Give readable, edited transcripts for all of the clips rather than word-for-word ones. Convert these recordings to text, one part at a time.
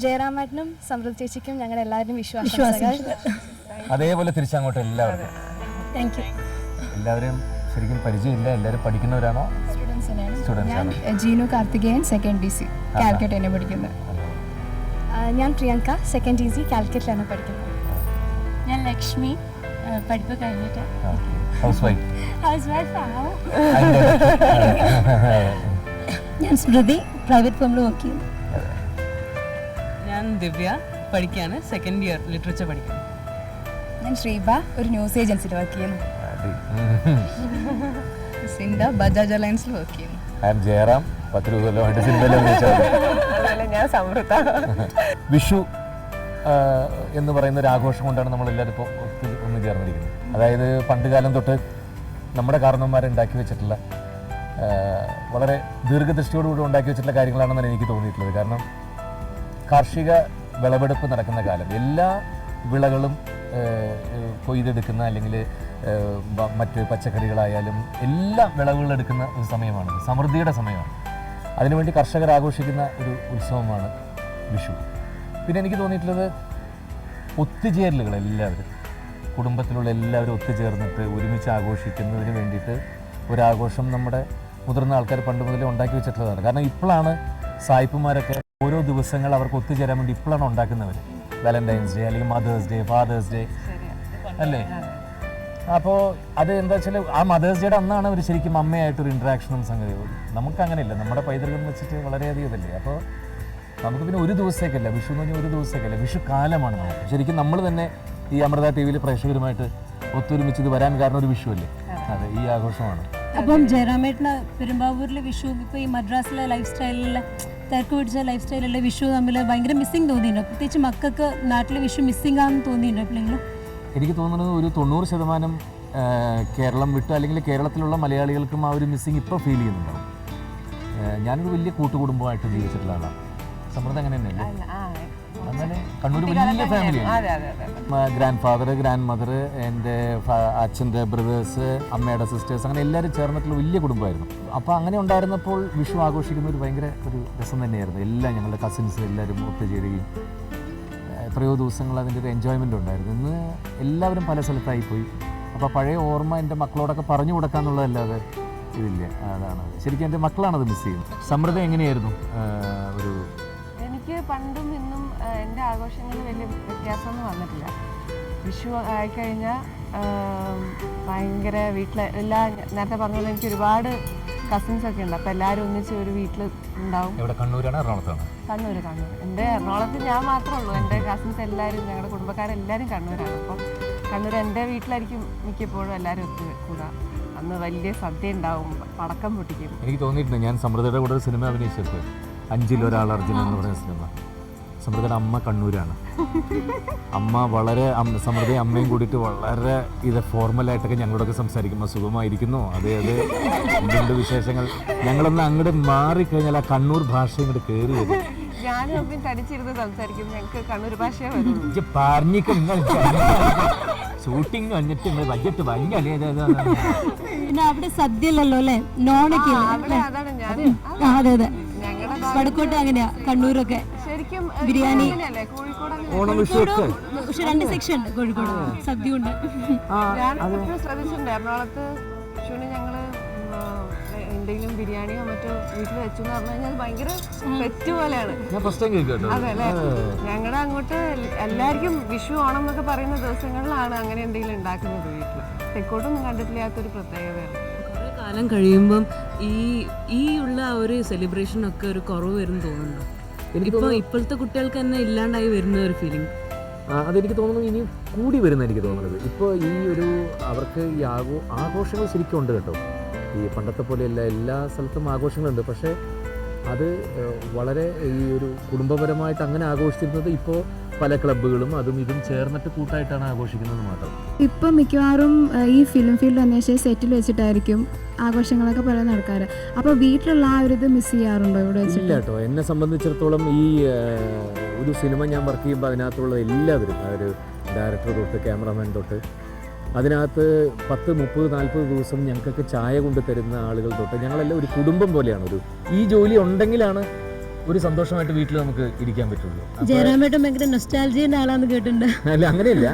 ജയറാമേട്ടനും സമൃദ്ധി ചേച്ചിക്കും ഞങ്ങളുടെ എല്ലാവരും വിശ്വാസങ്ങൾ. അതേപോലെ തിരിച്ചങ്ങോട്ട് എല്ലാവർക്കും താങ്ക് യു. എല്ലാവരെയും ശരിക്കും പരിചയമില്ല, എല്ലാവരും പഠിക്കുന്നവരാണോ? സ്റ്റുഡൻസ് ആണ്. ജീനു കാർത്തികേയൻ, സെക്കൻഡ് DC കാലിക്കറ്റ് തന്നെ പഠിക്കുന്നത്. ഞാൻ പ്രിയങ്ക, സെക്കൻഡ് DZ കാലിക്കറ്റിലാണ് പഠിക്കുന്നത്. ഞാൻ ലക്ഷ്മി, പഠിപ്പ് കഴിഞ്ഞിട്ട് ഹൗസ് വൈഫ്. ഞാൻ സ്മൃതി, പ്രൈവറ്റ് ഫേമിൽ വർക്ക് ചെയ്യുന്നു. ഞാൻ ദിവ്യ, പഠിക്കുകയാണ്, സെക്കൻഡ് ഇയർ ലിറ്ററേച്ചർ പഠിക്കുന്നു. ഞാൻ ശ്രീബ, ഒരു ന്യൂസ് ഏജൻസിയിൽ വർക്ക് ചെയ്യുന്നു. സിന്ധ, ബജാജ് അലയൻസിൽ വർക്ക് ചെയ്യുന്നു. ജയറാം, 10 കൊല്ലമായിട്ട് സിനിമയിൽ ഞാൻ സമൃദ്ധ. വിഷു എന്ന് പറയുന്ന ഒരു ആഘോഷം കൊണ്ടാണ് നമ്മളെല്ലാവരും ഇപ്പോൾ ഒന്ന് ചേർന്നിരിക്കുന്നത്. അതായത് പണ്ട് കാലം തൊട്ട് നമ്മുടെ കാരണവന്മാരുണ്ടാക്കി വെച്ചിട്ടുള്ള വളരെ ദീർഘദൃഷ്ടിയോടുകൂടി ഉണ്ടാക്കി വെച്ചിട്ടുള്ള കാര്യങ്ങളാണെന്നാണ് എനിക്ക് തോന്നിയിട്ടുള്ളത്. കാരണം കാർഷിക വിളവെടുപ്പ് നടക്കുന്ന കാലം, എല്ലാ വിളകളും കൊയ്തെടുക്കുന്ന അല്ലെങ്കിൽ മറ്റ് പച്ചക്കറികളായാലും എല്ലാ വിളവുകളെടുക്കുന്ന ഒരു സമയമാണ്, സമൃദ്ധിയുടെ സമയമാണ്. അതിനുവേണ്ടി കർഷകർ ആഘോഷിക്കുന്ന ഒരു ഉത്സവമാണ് വിഷു. പിന്നെ എനിക്ക് തോന്നിയിട്ടുള്ളത് ഒത്തുചേരലുകൾ, എല്ലാവരും കുടുംബത്തിലുള്ള എല്ലാവരും ഒത്തുചേർന്നിട്ട് ഒരുമിച്ച് ആഘോഷിക്കുന്നതിന് വേണ്ടിയിട്ട് ഒരാഘോഷം നമ്മുടെ മുതിർന്ന ആൾക്കാർ പണ്ട് മുതലേ ഉണ്ടാക്കി വെച്ചിട്ടുള്ളതാണ്. കാരണം ഇപ്പോഴാണ് സായിപ്പുമാരൊക്കെ ഓരോ ദിവസങ്ങൾ അവർക്ക് ഒത്തുചേരാൻ വേണ്ടി ഇപ്പോഴാണ് ഉണ്ടാക്കുന്നവർ. വാലന്റൈൻസ് ഡേ അല്ലെങ്കിൽ മദേഴ്സ് ഡേ, ഫാദേഴ്സ് ഡേ അല്ലേ? അപ്പോൾ അത് എന്താ വെച്ചാൽ ആ മദേഴ്സ് ഡേയുടെ അന്നാണ് അവർ ശരിക്കും അമ്മയായിട്ടൊരു ഇൻട്രാക്ഷനും സംഗതികളും. നമുക്കങ്ങനെയില്ല, നമ്മുടെ പൈതൃകം വെച്ചിട്ട് വളരെയധികം ഇതല്ലേ. അപ്പോൾ നമുക്ക് പിന്നെ ഒരു ദിവസത്തേക്കല്ല വിഷു എന്ന് പറഞ്ഞാൽ, ഒരു ദിവസത്തേക്കല്ല, വിഷു കാലമാണ് നമുക്ക്. ശരിക്കും നമ്മൾ തന്നെ ഈ അമൃത TV പ്രേക്ഷകരുമായിട്ട് ഒത്തൊരുമിച്ച് ഇത് വരാൻ കാരണം ഒരു വിഷു അല്ലേ? അതെ, ഈ ആഘോഷമാണ്. അപ്പം ജയറാമേട്ടന് പെരുമ്പാവൂരിലെ വിഷു, ഇപ്പോൾ ഈ മദ്രാസിലെ ലൈഫ് സ്റ്റൈലിലെ തിരക്ക് പിടിച്ച ലൈഫ് സ്റ്റൈലിലെ വിഷു തമ്മിൽ ഭയങ്കര മിസ്സിങ് തോന്നിയിട്ടുണ്ടോ? പ്രത്യേകിച്ച് മക്കൾക്ക് നാട്ടിലെ വിഷു മിസ്സിംഗ് ആണെന്ന് തോന്നിയിട്ടുണ്ടോ എപ്പോഴെങ്കിലും? എനിക്ക് തോന്നുന്നത് ഒരു 90% കേരളം വിട്ട് അല്ലെങ്കിൽ കേരളത്തിലുള്ള മലയാളികൾക്കും ആ ഒരു മിസ്സിങ് ഇപ്പോൾ ഫീൽ ചെയ്യുന്നുണ്ടാവും. ഞാനൊരു വലിയ കൂട്ടുകുടുംബമായിട്ട് ജീവിച്ചിട്ടുള്ള ആളാണ്. സമൃദ്ധ അങ്ങനെ തന്നെയല്ലേ? അങ്ങനെ കണ്ണൂർ വലിയ ഫാമിലിയാണ്. ഗ്രാൻഡ് ഫാദർ, ഗ്രാൻഡ് മദർ, എൻ്റെ അച്ഛൻ്റെ ബ്രദേഴ്സ്, അമ്മയുടെ സിസ്റ്റേഴ്സ്, അങ്ങനെ എല്ലാവരും ചേർന്നിട്ടുള്ള വലിയ കുടുംബമായിരുന്നു. അപ്പോൾ അങ്ങനെ ഉണ്ടായിരുന്നപ്പോൾ വിഷു ആഘോഷിക്കുന്ന ഒരു ഭയങ്കര ഒരു രസം തന്നെയായിരുന്നു. എല്ലാം ഞങ്ങളുടെ കസിൻസ് എല്ലാവരും ഒത്തുചേരുകയും എത്രയോ ദിവസങ്ങൾ അതിൻ്റെ ഒരു എൻജോയ്മെൻ്റ് ഉണ്ടായിരുന്നു. ഇന്ന് എല്ലാവരും പല സ്ഥലത്തായിപ്പോയി. അപ്പോൾ പഴയ ഓർമ്മ എൻ്റെ മക്കളോടൊക്കെ പറഞ്ഞു കൊടുക്കാന്നുള്ളതല്ലാതെ ഇതില്ല. അതാണ് ശരിക്കും എൻ്റെ മക്കളാണത് മിസ് ചെയ്യുന്നത്. സമൃദ്ധ എങ്ങനെയായിരുന്നു ഒരു? എനിക്ക് പണ്ടും ഇന്നും എൻ്റെ ആഘോഷങ്ങളിൽ വലിയ വ്യത്യാസമൊന്നും വന്നിട്ടില്ല. വിഷു ആയിക്കഴിഞ്ഞാൽ ഭയങ്കര വീട്ടിലെ നേരത്തെ പറഞ്ഞ പോലെ എനിക്ക് ഒരുപാട് കസിൻസ് ഒക്കെ ഉണ്ട്. അപ്പോൾ എല്ലാവരും ഒന്നിച്ച് ഒരു വീട്ടിൽ ഉണ്ടാവും. കണ്ണൂരാണ്, എറണാകുളത്താണ്? കണ്ണൂർ. എൻ്റെ എറണാകുളത്ത് ഞാൻ മാത്രമേ ഉള്ളൂ. എൻ്റെ കസിൻസ് എല്ലാവരും, ഞങ്ങളുടെ കുടുംബക്കാരെല്ലാവരും കണ്ണൂരാണ്. അപ്പം കണ്ണൂർ എൻ്റെ വീട്ടിലായിരിക്കും മിക്കപ്പോഴും എല്ലാവരും ഒത്തുകൂടുക. അന്ന് വലിയ സദ്യ ഉണ്ടാവും, പടക്കം പൊട്ടിക്കും. എനിക്ക് തോന്നിയിട്ടുണ്ട്, ഞാൻ സമൃദ്ധയുടെ കൂടെ ഒരു സിനിമ അഭിനയിച്ചപ്പോൾ 5-ൽ ഒരാൾ അർജുന എന്ന് പറയുന്ന സിനിമ. സമൃദ്ധയുടെ അമ്മ കണ്ണൂരാണ്. അമ്മ വളരെ സമൃദ്ധയും അമ്മയും കൂടിയിട്ട് വളരെ ഫോർമലായിട്ടൊക്കെ ഞങ്ങളോടൊക്കെ സംസാരിക്കുമ്പോൾ സുഖമായിരിക്കുന്നു, അതെ അതെ എന്തുണ്ട് വിശേഷങ്ങൾ. ഞങ്ങളൊന്ന് അങ്ങോട്ട് മാറിക്കഴിഞ്ഞാൽ ആ കണ്ണൂർ ഭാഷ ഇങ്ങോട്ട് കയറി വരും. ഞാനും തടിച്ചിരുന്ന് സംസാരിക്കും, ഞങ്ങൾക്ക് കണ്ണൂർ ഭാഷയെ വരുള്ളൂ. പറഞ്ഞിട്ട് ഷൂട്ടിങ് വന്നിട്ട് ബഡ്ജറ്റ് ഭയങ്കര പിന്നെ അവിടെ സദ്യ അല്ലല്ലോ അല്ലേ, നോണൊക്കെ. അതാണ് ഞാൻ അതെ അതെ, വടക്കോട്ട് അങ്ങനെയാ, കണ്ണൂരൊക്കെ ശരിക്കും ബിരിയാണി, ഓണം വിഷു ഒക്കെ. പക്ഷെ 2 സെക്ഷൻ ഉണ്ട് കോഴിക്കോട്, സദ്യ ഉണ്ട്. ഞാൻ ശ്രദ്ധിച്ചിട്ടുണ്ട്, എറണാകുളത്ത് വിഷുവിന് ഞങ്ങള് എന്തെങ്കിലും ബിരിയാണിയോ മറ്റോ വീട്ടിൽ വെച്ചു എന്ന് പറഞ്ഞു കഴിഞ്ഞാൽ ഭയങ്കര പെറ്റ് പോലെയാണ്. അതെ അല്ലേ? ഞങ്ങളുടെ അങ്ങോട്ട് എല്ലാവർക്കും വിഷു ഓണം എന്നൊക്കെ പറയുന്ന ദിവസങ്ങളിലാണ് അങ്ങനെ എന്തെങ്കിലും ഉണ്ടാക്കുന്നത് വീട്ടിൽ. തെക്കോട്ടൊന്നും കണ്ടിട്ടില്ലാത്തൊരു പ്രത്യേകതയാണ്. കുറേ കാലം കഴിയുമ്പം ഈ ഉള്ള ഒരു സെലിബ്രേഷനൊക്കെ ഒരു കുറവ് വരും തോന്നുന്നുണ്ടോ? എനിക്കിപ്പോൾ ഇപ്പോഴത്തെ കുട്ടികൾക്ക് തന്നെ ഇല്ലാണ്ടായി വരുന്ന ഒരു ഫീലിംഗ്. അതെനിക്ക് തോന്നുന്നു ഇനി കൂടി വരുന്ന എനിക്ക് തോന്നുന്നത്. ഇപ്പോൾ ഈ ഒരു അവർക്ക് ഈ ആഘോഷങ്ങൾ ശരിക്കും ഉണ്ട് കേട്ടോ. ഈ പണ്ടത്തെ പോലെയല്ല, എല്ലാ സ്ഥലത്തും ആഘോഷങ്ങളുണ്ട്. പക്ഷേ അത് വളരെ ഈ ഒരു കുടുംബപരമായിട്ട് അങ്ങനെ ആഘോഷിച്ചിരുന്നത് ഇപ്പോൾ പല ക്ലബ്ബുകളും അതും ഇതും ചേർന്നിട്ട് കൂട്ടായിട്ടാണ് ആഘോഷിക്കുന്നത് മാത്രം. ഇപ്പം മിക്കവാറും ഈ ഫിലിം ഫീൽഡ് അന്വേഷിച്ച് സെറ്റിൽ വെച്ചിട്ടായിരിക്കും ആഘോഷങ്ങളൊക്കെ പല നടക്കാറ്. അപ്പോൾ വീട്ടിലുള്ള ആ ഒരു ഇത് മിസ് ചെയ്യാറുണ്ടോ ഇവിടെ വെച്ചിട്ട്? ഇല്ല കേട്ടോ, എന്നെ സംബന്ധിച്ചിടത്തോളം ഈ ഒരു സിനിമ ഞാൻ വർക്ക് ചെയ്യുമ്പോൾ അതിനകത്തുള്ള എല്ലാവരും, ഒരു ഡയറക്ടർ തൊട്ട് ക്യാമറമാൻ തൊട്ട് അതിനകത്ത് 10, 30, 40 ദിവസം ഞങ്ങൾക്കൊക്കെ ചായ കൊണ്ട് തരുന്ന ആളുകൾ തൊട്ട് ഞങ്ങളെല്ലാം ഒരു കുടുംബം പോലെയാണ്. ഈ ജോലി ഉണ്ടെങ്കിലാണ് ഒരു സന്തോഷമായിട്ട് വീട്ടിൽ നമുക്ക് ഇരിക്കാൻ പറ്റുള്ളൂ. ജയറാമേട്ടൻ ഭയങ്കര നൊസ്റ്റാൾജിയുടെ ആളാന്ന് കേട്ടിട്ടുണ്ട്. അല്ല, അങ്ങനെയില്ല.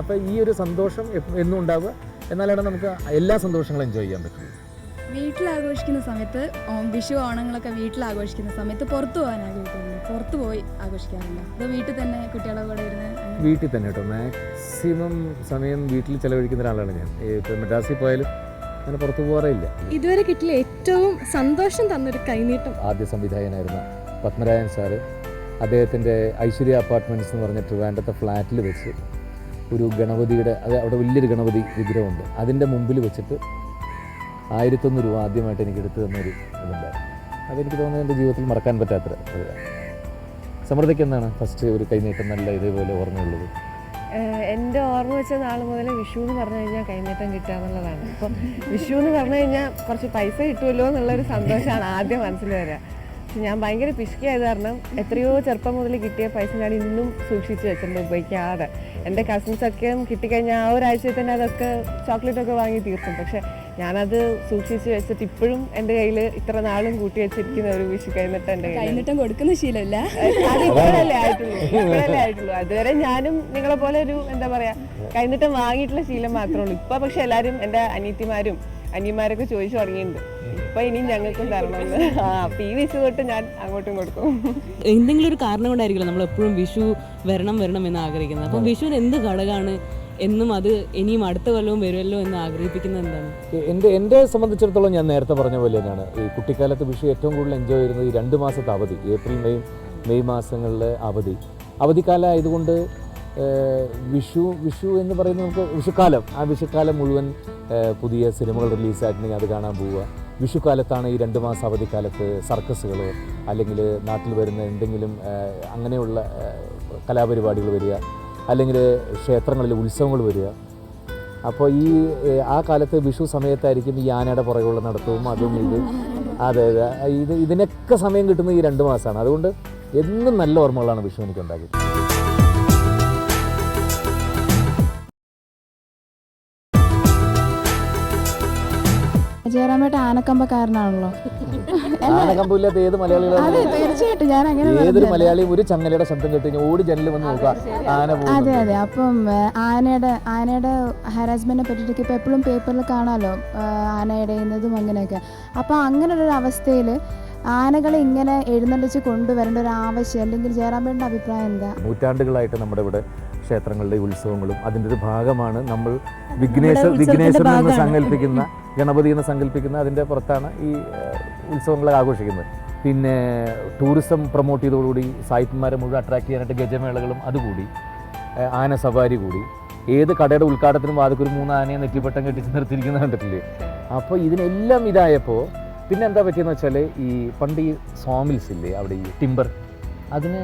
അപ്പം ഈ ഒരു സന്തോഷം എന്നും ഉണ്ടാവുക, എന്നാലാണ് നമുക്ക് എല്ലാ സന്തോഷങ്ങളും എൻജോയ് ചെയ്യാൻ പറ്റുള്ളൂ. വീട്ടിൽ ആഘോഷിക്കുന്ന സമയത്ത് വിഷു ഓണങ്ങളൊക്കെ വീട്ടിൽ ആഘോഷിക്കുന്ന സമയത്ത് പുറത്തു പോകാൻ ആഗ്രഹിക്കുന്നുണ്ട്. പുറത്തു പോയി ആഘോഷിക്കാറുണ്ട്. അതോ വീട്ടിൽ തന്നെ കുട്ടികളെ കൂടെ ഇരുന്ന്? വീട്ടിൽ തന്നെ കേട്ടോ. മാക്സിമം സമയം വീട്ടിൽ ചിലവഴിക്കുന്ന ഒരാളാണ് ഞാൻ. ഇപ്പോൾ മദ്രാസിൽ പോയാലും അങ്ങനെ പുറത്തു പോകാറില്ല. ഇതുവരെ കിട്ടിയ ഏറ്റവും സന്തോഷം തന്നൊരു കൈനീട്ടം? ആദ്യ സംവിധായകനായിരുന്ന പത്മരാജൻ സാറ് അദ്ദേഹത്തിൻ്റെ ഐശ്വര്യ അപ്പാർട്ട്മെൻറ്റ്സ് എന്ന് പറഞ്ഞ ട്രിവാൻഡ്രത്തെ ഫ്ലാറ്റിൽ വെച്ച് ഒരു ഗണപതിയുടെ, അത് അവിടെ വലിയൊരു ഗണപതി വിഗ്രഹമുണ്ട്, അതിൻ്റെ മുമ്പിൽ വെച്ചിട്ട് 1,001 രൂപ ആദ്യമായിട്ട് എനിക്ക് എടുത്തു തന്നൊരു ഇതുണ്ടായിരുന്നു. അതെനിക്ക് തോന്നുന്നത് എൻ്റെ ജീവിതത്തിൽ മറക്കാൻ പറ്റാത്ത ഒരു. സമൃദ്ധിക്ക് എന്താണ് ഫസ്റ്റ് ഒരു കൈനീട്ടം നല്ല ഇതേപോലെ ഓർമ്മയുള്ളത്? എൻ്റെ ഓർമ്മ വെച്ച നാൾ മുതൽ വിഷു എന്ന് പറഞ്ഞു കഴിഞ്ഞാൽ കൈനീട്ടം കിട്ടുക എന്നുള്ളതാണ്. ഇപ്പം വിഷു എന്ന് പറഞ്ഞു കഴിഞ്ഞാൽ കുറച്ച് പൈസ കിട്ടുമല്ലോ എന്നുള്ളൊരു സന്തോഷമാണ് ആദ്യം മനസ്സിൽ വരിക. പക്ഷെ ഞാൻ ഭയങ്കര പിശുക്കിയായത് കാരണം എത്രയോ ചെറുപ്പം മുതൽ കിട്ടിയ പൈസ ഞാൻ ഇന്നും സൂക്ഷിച്ച് വെച്ചിട്ടുണ്ട് ഉപയോഗിക്കാതെ. എൻ്റെ കസിൻസൊക്കെ കിട്ടിക്കഴിഞ്ഞാൽ ആ ഒരാഴ്ചയിൽ തന്നെ അതൊക്കെ ചോക്ലേറ്റൊക്കെ വാങ്ങി തീർക്കും. പക്ഷെ ഞാനത് സൂക്ഷിച്ച് വെച്ചിട്ട് ഇപ്പോഴും എൻ്റെ കയ്യിൽ ഇത്ര നാളും കൂട്ടി വെച്ചിരിക്കുന്ന ഒരു വിഷു കൈനീട്ടം എൻ്റെ കൈനീട്ടം കൊടുക്കുന്ന ശീലമില്ല. അത് ഇപ്പോഴല്ലേ ആയിട്ടുള്ളൂ. അതുവരെ ഞാനും നിങ്ങളെ പോലെ ഒരു എന്താ പറയാ കൈനീട്ടം വാങ്ങിയിട്ടുള്ള ശീലം മാത്രമേ ഉള്ളൂ. ഇപ്പൊ പക്ഷെ എല്ലാവരും എൻ്റെ അനിയത്തിമാരും അനിയന്മാരൊക്കെ ചോദിച്ചു തുടങ്ങിയിട്ടുണ്ട്, ഇപ്പൊ ഇനിയും ഞങ്ങൾക്കും തരണമെന്ന്. അപ്പൊ ഈ വിഷു തൊട്ട് ഞാൻ അങ്ങോട്ടും കൊടുക്കും. എന്തെങ്കിലും ഒരു കാരണം കൊണ്ടായിരിക്കില്ല നമ്മൾ എപ്പോഴും വിഷു വരണം എന്ന് ആഗ്രഹിക്കുന്നത്. അപ്പം വിഷുവിന് എന്ത് ഘടകമാണ് എന്നും അത് ഇനിയും അടുത്ത കൊല്ലവും വരുമല്ലോ എന്ന് ആഗ്രഹിപ്പിക്കുന്നത് എന്താണ്? എന്നെ സംബന്ധിച്ചിടത്തോളം ഞാൻ നേരത്തെ പറഞ്ഞ പോലെ തന്നെയാണ്. ഈ കുട്ടിക്കാലത്ത് വിഷു ഏറ്റവും കൂടുതൽ എൻജോയ് ചെയ്യുന്നത് ഈ 2 മാസത്തെ അവധി, ഏപ്രിൽ മെയ് മാസങ്ങളിലെ അവധിക്കാലം ആയതുകൊണ്ട് വിഷു എന്ന് പറയുന്നത് നമുക്ക് വിഷുക്കാലം, ആ വിഷുക്കാലം മുഴുവൻ പുതിയ സിനിമകൾ റിലീസായിട്ടുണ്ടെങ്കിൽ അത് കാണാൻ പോവുക. വിഷുക്കാലത്താണ് ഈ 2 മാസം അവധിക്കാലത്ത് സർക്കസുകളോ അല്ലെങ്കിൽ നാട്ടിൽ വരുന്ന എന്തെങ്കിലും അങ്ങനെയുള്ള കലാപരിപാടികൾ വരിക, അല്ലെങ്കിൽ ക്ഷേത്രങ്ങളിൽ ഉത്സവങ്ങൾ വരിക. അപ്പോൾ ആ കാലത്ത് വിഷു സമയത്തായിരിക്കും ഈ ആനയുടെ പുറകെയുള്ള നടത്തവും അതും അതെ ഇതിനൊക്കെ സമയം കിട്ടുന്നത് ഈ 2 മാസമാണ്. അതുകൊണ്ട് എന്നും നല്ല ഓർമ്മകളാണ് വിഷു എനിക്ക് ഉണ്ടാക്കി. ജയറാമേട്ടൻ ആനക്കമ്പക്കാരനാണല്ലോ. ആനക്കമ്പില്ലാത്ത ഏത് മലയാളികളും, തീർച്ചയായിട്ടും ഞാൻ അങ്ങനെ ഏതൊരു മലയാളിയും ഒരു ചങ്ങലയുടെ ശബ്ദം കേട്ട് കഴിഞ്ഞാൽ ഓടി ജനലിൽ വന്ന് നോക്കുക ആന പോകും. അതെ. അപ്പം ആനയുടെ ഹാരാസ്മെന്റിനെ പറ്റിയിട്ട് ഇപ്പം എപ്പോഴും പേപ്പറിൽ കാണാമല്ലോ, ആന ഇടയുന്നതും അങ്ങനെയൊക്കെ. അപ്പം അങ്ങനെയുള്ളൊരു അവസ്ഥയിൽ ആനകളെ ഇങ്ങനെ എഴുന്നള്ളിച്ച് കൊണ്ടുവരേണ്ട ഒരു ആവശ്യം, അല്ലെങ്കിൽ ജയറാമേട്ടൻ്റെ അഭിപ്രായം എന്താ? നൂറ്റാണ്ടുകളായിട്ട് നമ്മുടെ ഇവിടെ ക്ഷേത്രങ്ങളുടെ ഉത്സവങ്ങളും അതിൻ്റെ ഒരു ഭാഗമാണ്. നമ്മൾ വിഘ്നേശ്വരൻ എന്ന് സങ്കല്പിക്കുന്ന, ഗണപതി എന്ന് സങ്കല്പിക്കുന്ന അതിൻ്റെ പുറത്താണ് ഈ ഉത്സവങ്ങളെ ആഘോഷിക്കുന്നത്. പിന്നെ ടൂറിസം പ്രൊമോട്ട് ചെയ്തതോടുകൂടി സായിപ്പന്മാരെ മുഴുവൻ അട്രാക്ട് ചെയ്യാനായിട്ട് ഗജമേളകളും അതുകൂടി, ആന സവാരി കൂടി. ഏത് കടയുടെ ഉദ്ഘാടനത്തിനും വാതിക്കൊരു 3 ആനയെ നെറ്റിപ്പട്ടം കെട്ടിച്ച് നിർത്തിയിരിക്കുന്നത് കണ്ടിട്ടില്ലേ? അപ്പോൾ ഇതിനെല്ലാം ഇതായപ്പോൾ പിന്നെ എന്താ പറ്റിയെന്ന് വെച്ചാൽ, ഈ പണ്ട് ഈ സോമിൽസ് ഇല്ലേ, അവിടെ ഈ ടിമ്പർ, അതിന്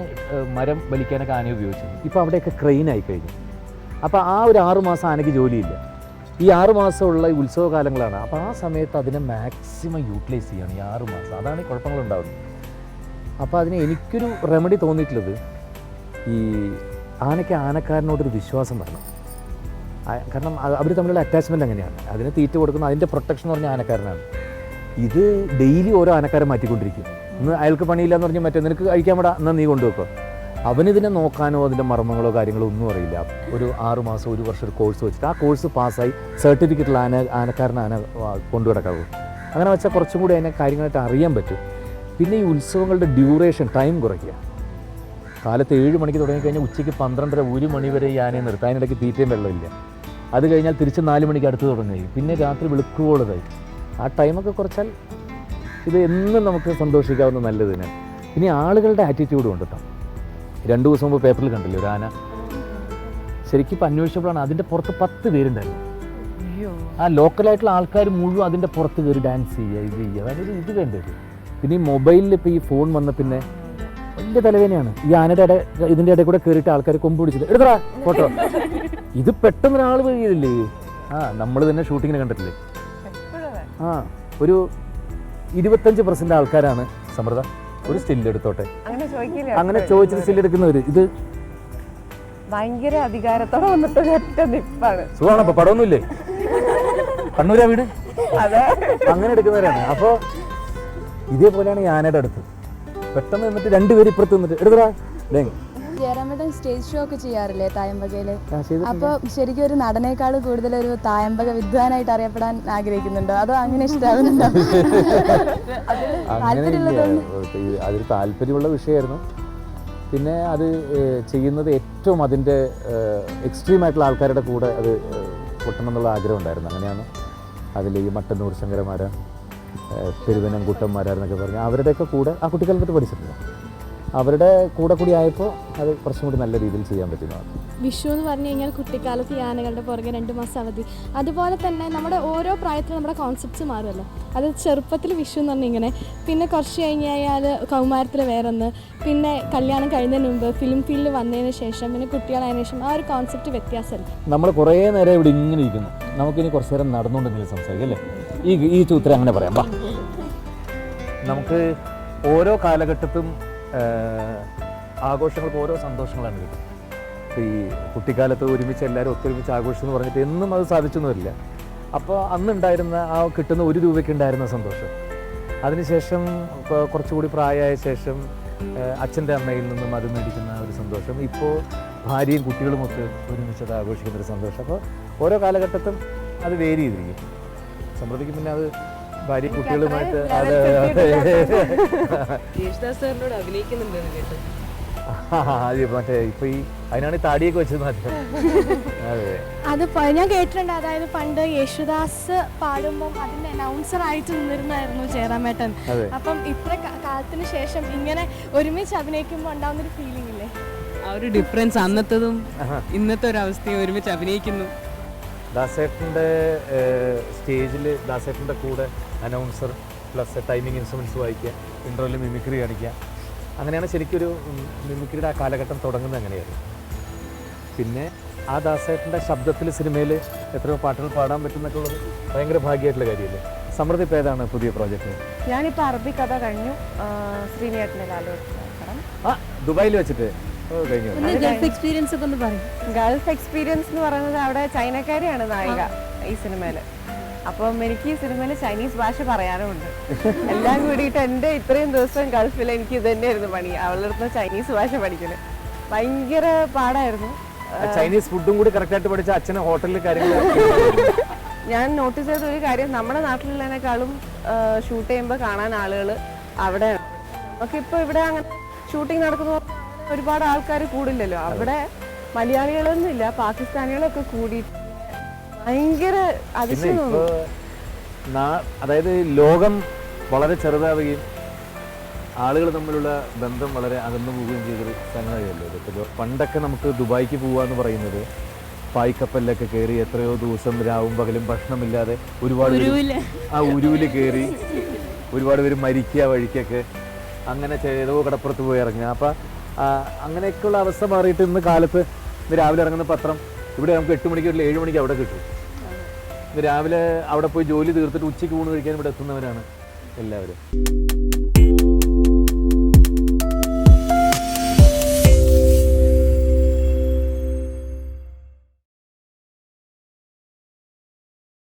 മരം വലിക്കാനൊക്കെ ആനയെ ഉപയോഗിച്ചു. ഇപ്പോൾ അവിടെയൊക്കെ ക്രെയിനായി കഴിഞ്ഞു. അപ്പോൾ ആ ഒരു 6 മാസം ആനയ്ക്ക് ജോലിയില്ല. ഈ 6 മാസമുള്ള ഈ ഉത്സവകാലങ്ങളാണ്. അപ്പോൾ ആ സമയത്ത് അതിനെ മാക്സിമം യൂട്ടിലൈസ് ചെയ്യണം ഈ 6 മാസം. അതാണ് ഈ കുഴപ്പങ്ങളുണ്ടാകുന്നത്. അപ്പോൾ അതിന് എനിക്കൊരു റെമഡി തോന്നിയിട്ടുള്ളത്, ഈ ആനയ്ക്ക് ആനക്കാരനോടൊരു വിശ്വാസം വരണം. കാരണം അവർ തമ്മിലുള്ള അറ്റാച്ച്മെൻറ്റ് അങ്ങനെയാണ്. അതിന് തീറ്റ കൊടുക്കുന്ന അതിൻ്റെ പ്രൊട്ടക്ഷൻ എന്ന് പറഞ്ഞാൽ ആനക്കാരനാണ്. ഇത് ഡെയിലി ഓരോ ആനക്കാരെ മാറ്റിക്കൊണ്ടിരിക്കും. ഇന്ന് അയാൾക്ക് പണിയില്ല എന്ന് പറഞ്ഞാൽ മറ്റേ നിനക്ക് കഴിക്കാൻ വിടാം എന്നാൽ നീ കൊണ്ടുവെക്കുക. അവനിതിനെ നോക്കാനോ അതിൻ്റെ മർമ്മങ്ങളോ കാര്യങ്ങളോ ഒന്നും അറിയില്ല. ഒരു 6 മാസം 1 വർഷം ഒരു കോഴ്സ് വെച്ചിട്ട് ആ കോഴ്സ് പാസ്സായി സർട്ടിഫിക്കറ്റുള്ള ആനക്കാരന് ആന കൊണ്ടുകിടക്കാവൂ. അങ്ങനെ വെച്ചാൽ കുറച്ചും കൂടി അതിനെ കാര്യങ്ങളായിട്ട് അറിയാൻ പറ്റും. പിന്നെ ഈ ഉത്സവങ്ങളുടെ ഡ്യൂറേഷൻ ടൈം കുറയ്ക്കുക. കാലത്ത് 7 മണിക്ക് തുടങ്ങിക്കഴിഞ്ഞാൽ ഉച്ചയ്ക്ക് 12:30 1 മണി വരെ ഈ ആനയെ നിർത്തുക. അതിനിടയ്ക്ക് തീറ്റയും വെള്ളമില്ല. അത് കഴിഞ്ഞാൽ തിരിച്ച് 4 മണിക്ക് അടുത്ത് തുടങ്ങുകയും പിന്നെ രാത്രി വെളുക്കുവോളതായി. ആ ടൈമൊക്കെ കുറച്ചാൽ ഇത് എന്നും നമുക്ക് സന്തോഷിക്കാവുന്ന നല്ലതിന്. ഇനി ആളുകളുടെ ആറ്റിറ്റ്യൂഡും ഉണ്ട് കേട്ടോ. 2 ദിവസം മുമ്പ് പേപ്പറിൽ കണ്ടില്ലേ ഒരു ആന, ശരിക്കും ഇപ്പം അന്വേഷിച്ചപ്പോഴാണ് അതിൻ്റെ പുറത്ത് 10 പേരുണ്ടായിരുന്നു. ആ ലോക്കലായിട്ടുള്ള ആൾക്കാർ മുഴുവൻ അതിൻ്റെ പുറത്ത് കയറി ഡാൻസ് ചെയ്യുക, ഇത് ചെയ്യുക. അതായത് ഇത് വേണ്ടത്. പിന്നെ ഈ മൊബൈലിൽ ഇപ്പോൾ ഈ ഫോൺ വന്ന പിന്നെ വലിയ തലവേനയാണ്. ഈ ആനയുടെ ഇതിൻ്റെ ഇടയിൽ കൂടെ കയറിയിട്ട് ആൾക്കാർ കൊമ്പ് പിടിച്ചിട്ട് എടുത്തടാ ഫോട്ടോ. ഇത് പെട്ടെന്ന് ഒരാൾ വീഴില്ലേ. നമ്മൾ തന്നെ ഷൂട്ടിങ്ങിന് കണ്ടിട്ടില്ലേ? ഒരു 25% ആൾക്കാരാണ് സമൃദ്ധ ഒരു സ്റ്റില്ല് എടുത്തോട്ടെ അങ്ങനെ ചോദിച്ചിട്ട് സ്റ്റില്ല് എടുക്കുന്നവര്. ഇത് ഭയങ്കര അധികാരത്തോടെ വന്നിട്ട് ഒറ്റ നിപ്പാണ്. സുഖമാണ്. അപ്പൊ പടമൊന്നുമില്ലേ? കണ്ണൂരാ വീട്? അങ്ങനെ എടുക്കുന്നവരാണ്. അപ്പോൾ ഇതേപോലെയാണ് ഈ ആനയുടെ അടുത്ത് പെട്ടെന്ന് എന്നിട്ട് രണ്ടുപേരും ഇപ്പുറത്ത് നിന്നിട്ട് എടുത്തടാ ഡേങ്. ജയറാമേട്ടൻ സ്റ്റേജ് ഷോ ഒക്കെ ചെയ്യാറില്ലേ തായമ്പകയില്? ചെയ്തിട്ടുണ്ട്. അപ്പൊ ശരിക്കും ഒരു നടനേക്കാൾ കൂടുതൽ ഒരു തായമ്പക വിദ്വാനായിട്ട് അറിയപ്പെടാൻ ആഗ്രഹിക്കുന്നുണ്ടോ, അതോ അങ്ങനെ ഇഷ്ടാവുന്നുണ്ടോ? അതിൽ താല്പര്യമുള്ള വിഷയമായിരുന്നു. പിന്നെ അത് ചെയ്യുന്നത് ഏറ്റവും അതിൻ്റെ എക്സ്ട്രീമായിട്ടുള്ള ആൾക്കാരുടെ കൂടെ അത് പൊട്ടണം എന്നുള്ള ആഗ്രഹം ഉണ്ടായിരുന്നു. അങ്ങനെയാണ് അതിൽ ഈ മട്ടന്നൂർ ശങ്കരമാര, പെരുവനം കുട്ടന്മാരാരെന്നൊക്കെ പറഞ്ഞാൽ അവരുടെയൊക്കെ കൂടെ ആ കുട്ടിക്കാലത്ത് പഠിച്ചിട്ടുണ്ട്. അവരുടെ കൂടെ കൂടി ആയപ്പോൾ അത് കുറച്ചും കൂടി നല്ല രീതിയിൽ ചെയ്യാൻ പറ്റുന്നതാണ്. വിഷു എന്ന് പറഞ്ഞു കഴിഞ്ഞാൽ കുട്ടിക്കാലത്ത് ഈ ആനകളുടെ പുറകെ 2 മാസം അവധി. അതുപോലെ തന്നെ നമ്മുടെ ഓരോ പ്രായത്തിലും നമ്മുടെ കോൺസെപ്റ്റ്സ് മാറുമല്ലോ. അത് ചെറുപ്പത്തിൽ വിഷു എന്ന് പറഞ്ഞാൽ ഇങ്ങനെ, പിന്നെ കുറച്ച് കഴിഞ്ഞ് കഴിഞ്ഞാൽ കൗമാരത്തിൽ വേറൊന്ന്, പിന്നെ കല്യാണം കഴിഞ്ഞതിന് മുമ്പ് ഫിലിം ഫീൽഡിൽ വന്നതിന് ശേഷം, പിന്നെ കുട്ടികളായതിനു ശേഷം ആ ഒരു കോൺസെപ്റ്റ് വ്യത്യാസമല്ല. നമ്മൾ കുറേ നേരം ഇവിടെ ഇങ്ങനെ ഇരിക്കുന്നു, നമുക്കിനി കുറച്ച് നേരം നടന്നുകൊണ്ടെങ്കിലും സംസാരിക്കാം അല്ലേ? ഈ ഉത്തരം അങ്ങനെ പറയാം. വാ, നമുക്ക് ഓരോ കാലഘട്ടത്തും ആഘോഷങ്ങൾക്ക് ഓരോ സന്തോഷങ്ങളാണ് കിട്ടും. ഇപ്പോൾ ഈ കുട്ടിക്കാലത്ത് ഒരുമിച്ച് എല്ലാവരും ഒത്തൊരുമിച്ച് ആഘോഷം എന്ന് പറഞ്ഞിട്ട് എന്നും അത് സാധിച്ചൊന്നും വരില്ല. അപ്പോൾ അന്നുണ്ടായിരുന്ന ആ കിട്ടുന്ന 1 രൂപയ്ക്ക് ഉണ്ടായിരുന്ന സന്തോഷം, അതിനുശേഷം കുറച്ചുകൂടി പ്രായമായ ശേഷം അച്ഛൻ്റെ അമ്മയിൽ നിന്നും അത് മേടിക്കുന്ന ഒരു സന്തോഷം, ഇപ്പോൾ ഭാര്യയും കുട്ടികളുമൊക്കെ ഒരുമിച്ചത് ആഘോഷിക്കുന്നൊരു സന്തോഷം. അപ്പോൾ ഓരോ കാലഘട്ടത്തും അത് വേരി ചെയ്തിരിക്കും. സമൃദ്ധിക്ക് പിന്നെ അത് ഭാര്യ കുട്ടികളുമായിട്ട് യേശുദാസ് സാറിനോട് അഭിനയിക്കുന്നുണ്ടെന്ന് കേട്ടു. മറ്റേ ഇപ്പൊ ഈ അതിനാണ് ഈ താടിയൊക്കെ വെച്ചത് ആദ്യം. അതെ, അത് ഞാൻ കേട്ടിട്ടുണ്ട്. അതായത് പണ്ട് യേശുദാസ് പാടുമ്പം അതിന്റെ അനൗൺസർ ആയിട്ട് നിന്നിരുന്നായിരുന്നു ജയറാമേട്ടൻ. അപ്പം ഇത്ര കാലത്തിന് ശേഷം ഇങ്ങനെ ഒരുമിച്ച് അഭിനയിക്കുമ്പോൾ ഉണ്ടാവുന്നൊരു ഫീലിംഗ് ഇല്ലേ? ആ ഒരു ഡിഫറൻസ് അന്നത്തതും ഇന്നത്തെ ഒരു അവസ്ഥയും ഒരുമിച്ച് അഭിനയിക്കുന്നു. ദാസേട്ടൻ്റെ സ്റ്റേജിൽ ദാസേട്ടൻ്റെ കൂടെ അനൗൺസർ പ്ലസ് ടൈമിംഗ് ഇൻസ്ട്രുമെൻറ്റ്സ് വായിക്കുക, ഇൻട്രോയിൽ മിമിക്രി കാണിക്കുക, അങ്ങനെയാണ് ശരിക്കൊരു മിമിക്രിയുടെ ആ കാലഘട്ടം തുടങ്ങുന്നത്. അങ്ങനെയായിരുന്നു. പിന്നെ ആ ദാസേട്ടൻ്റെ ശബ്ദത്തിൽ സിനിമയിൽ എത്രയോ പാട്ടുകൾ പാടാൻ പറ്റുന്നൊക്കെ ഉള്ളത് ഭയങ്കര ഭാഗ്യമായിട്ടുള്ള കാര്യമല്ലേ? സമൃദ്ധി ഇപ്പോൾ ഏതാണ് പുതിയ പ്രോജക്റ്റ്? ഞാനിപ്പോൾ അറബി കഥ കഴിഞ്ഞു, ശ്രീനിയേട്ടൻ്റെ കാലഘട്ടം. ആ, ദുബായിൽ വെച്ചിട്ട് കഴിഞ്ഞു. ഗൾഫ് എക്സ്പീരിയൻസ് ഒക്കെ ഒന്ന് പറയും. ഗൾഫ് എക്സ്പീരിയൻസ് എന്ന് പറയുന്നത് അവിടെ ചൈനക്കാരിയാണ് നായിക ഈ സിനിമയിൽ. അപ്പം എനിക്ക് ഈ സിനിമയിൽ ചൈനീസ് ഭാഷ പറയാനുമുണ്ട്. എല്ലാം കൂടിയിട്ട് എൻ്റെ ഇത്രയും ദിവസം ഗൾഫിൽ എനിക്ക് ഇത് തന്നെയായിരുന്നു പണി, അവളുടെ അടുത്ത് ചൈനീസ് ഭാഷ പഠിക്കല് ഭയങ്കര പാടായിരുന്നു. ചൈനീസ് ഫുഡും കൂടി കറക്റ്റായിട്ട് പഠിച്ച അച്ഛന് ഹോട്ടലിൽ കാര്യങ്ങൾ. ഞാൻ നോട്ടീസ് ചെയ്ത ഒരു കാര്യം, നമ്മുടെ നാട്ടിലുള്ളതിനേക്കാളും ഷൂട്ട് ചെയ്യുമ്പോൾ കാണാൻ ആളുകൾ അവിടെ. നമുക്കിപ്പോൾ ഇവിടെ അങ്ങനെ ഷൂട്ടിംഗ് നടക്കുന്ന ഒരുപാട് ആൾക്കാർ കൂടില്ലല്ലോ. അവിടെ മലയാളികളൊന്നുമില്ല, പാകിസ്ഥാനികളൊക്കെ കൂടി ഭയങ്കര അതിശയം തോന്നും. അതായത് ലോകം വളരെ ചെറുതാവുകയും ആളുകൾ തമ്മിലുള്ള ബന്ധം വളരെ അകന്നു പോവുകയും ചെയ്തൊരു സംഗതിയല്ലോ ഇതൊക്കെ. പണ്ടൊക്കെ നമുക്ക് ദുബായിക്ക് പോവാന്ന് പറയുന്നത് പായ്ക്കപ്പലിലൊക്കെ കയറി എത്രയോ ദിവസം രാവും പകലും ഭക്ഷണമില്ലാതെ ഒരുപാട് ഉരുവിൽ കയറി ഒരുപാട് പേര് മരിക്കുക വഴിക്കൊക്കെ, അങ്ങനെ ഏതോ കടപ്പുറത്ത് പോയി ഇറങ്ങുക. അപ്പം അങ്ങനെയൊക്കെയുള്ള അവസ്ഥ മാറിയിട്ട് ഇന്ന് കാലത്ത് ഇന്ന് രാവിലെ ഇറങ്ങുന്ന പത്രം ഇവിടെ നമുക്ക് 8 മണിക്ക് 7 മണിക്ക് അവിടെ കിട്ടും. ഇന്ന് രാവിലെ അവിടെ പോയി ജോലി തീർത്തിട്ട് ഉച്ചയ്ക്ക് ഊണ് കഴിക്കാൻ ഇവിടെ എത്തുന്നവരാണ് എല്ലാവരും.